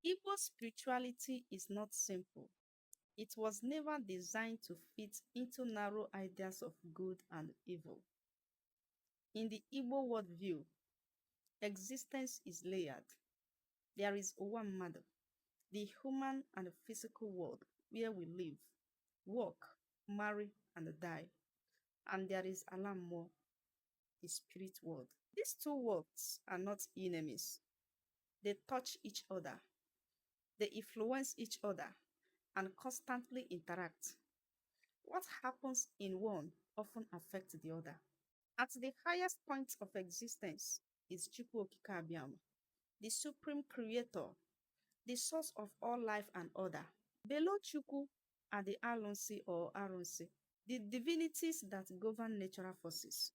Igbo spirituality is not simple. It was never designed to fit into narrow ideas of good and evil. In the Igbo worldview, existence is layered. There is Owamado, the human and physical world where we live, work, marry, and die. And there is Alamo, the spirit world. These two worlds are not enemies. They touch each other, they influence each other, and constantly interact. What happens in one often affects the other. At the highest point of existence is Chukwu Okike Abiama, the supreme creator, the source of all life and order. Below Chukwu are the Alonsi or Aronsi, the divinities that govern natural forces,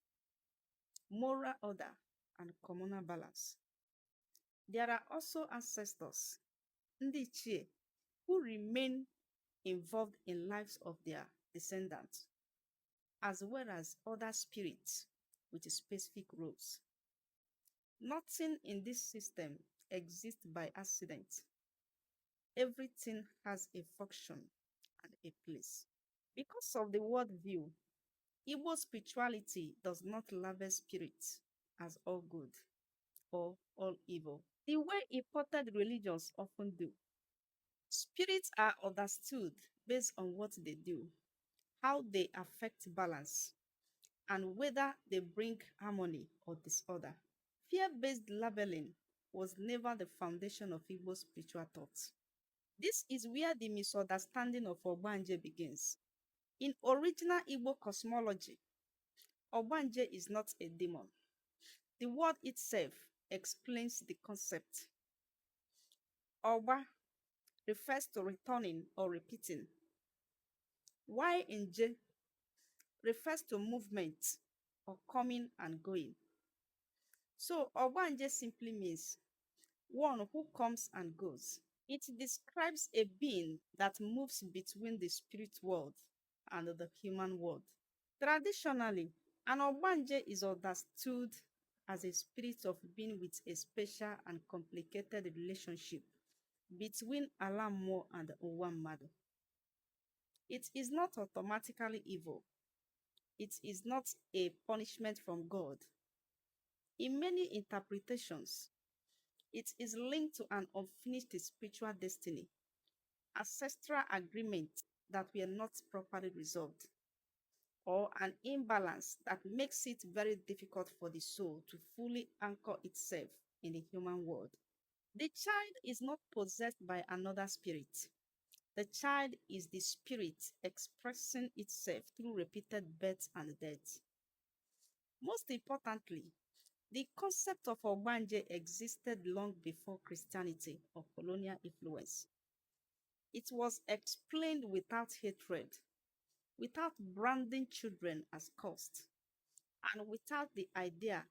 moral order, and communal balance. There are also ancestors, Ndị Ichie, who remain involved in lives of their descendants, as well as other spirits with specific roles. Nothing in this system exists by accident. Everything has a function and a place. Because of the worldview, Igbo spirituality does not label spirits as all good or all evil, the way imported religions often do. Spirits are understood based on what they do, how they affect balance, and whether they bring harmony or disorder. Fear-based labeling was never the foundation of Igbo spiritual thought. This is where the misunderstanding of Ogbanje begins. In original Igbo cosmology, Ogbanje is not a demon. The word itself explains the concept. Ogba refers to returning or repeating, while Nje refers to movement or coming and going. So Ogbanje simply means one who comes and goes. It describes a being that moves between the spirit world and the human world. Traditionally, an Ogbanje is understood as a spirit of being with a special and complicated relationship between Alamo and Owamado. It is not automatically evil. It is not a punishment from God. In many interpretations, it is linked to an unfinished spiritual destiny, ancestral agreements that were not properly resolved, or an imbalance that makes it very difficult for the soul to fully anchor itself in the human world. The child is not possessed by another spirit. The child is the spirit expressing itself through repeated births and deaths. Most importantly, the concept of Ogbanje existed long before Christianity or colonial influence. It was explained without hatred, without branding children as cursed, and without the idea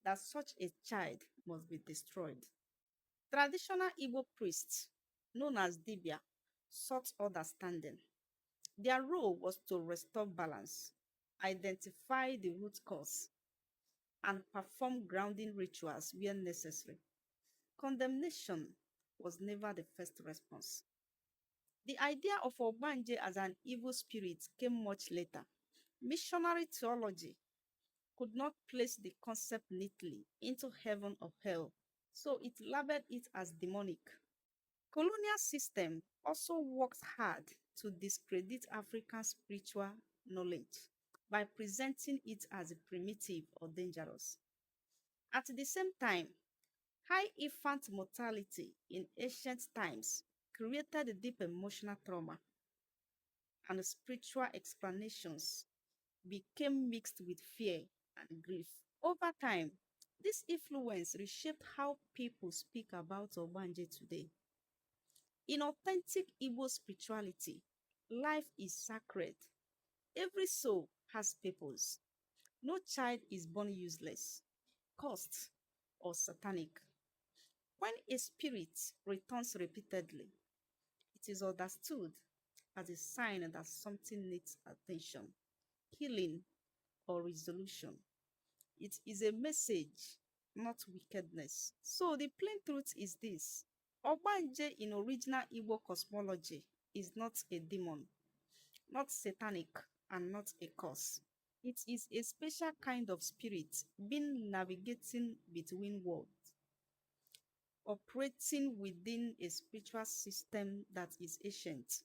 that such a child must be destroyed. Traditional Igbo priests, known as Dibia, sought understanding. Their role was to restore balance, identify the root cause, and perform grounding rituals where necessary. Condemnation was never the first response. The idea of Ogbanje as an evil spirit came much later. Missionary theology could not place the concept neatly into heaven or hell, so it labeled it as demonic. Colonial system also worked hard to discredit African spiritual knowledge by presenting it as primitive or dangerous. At the same time, high infant mortality in ancient times created deep emotional trauma, and spiritual explanations became mixed with fear and grief. Over time, this influence reshaped how people speak about Ogbanje today. In authentic Igbo spirituality, life is sacred. Every soul has purpose. No child is born useless, cursed, or satanic. When a spirit returns repeatedly, it is understood as a sign that something needs attention, healing, or resolution. It is a message, not wickedness. So the plain truth is this. Ogbanje in original Igbo cosmology is not a demon, not satanic, and not a curse. It is a special kind of spirit being navigating between worlds, operating within a spiritual system that is ancient,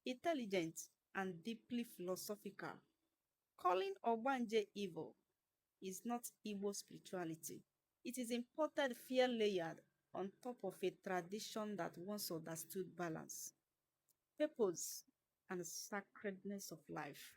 intelligent, and deeply philosophical. Calling Ogbanje evil is not Igbo spirituality. It is imported fear layered on top of a tradition that once understood balance, purpose, and sacredness of life.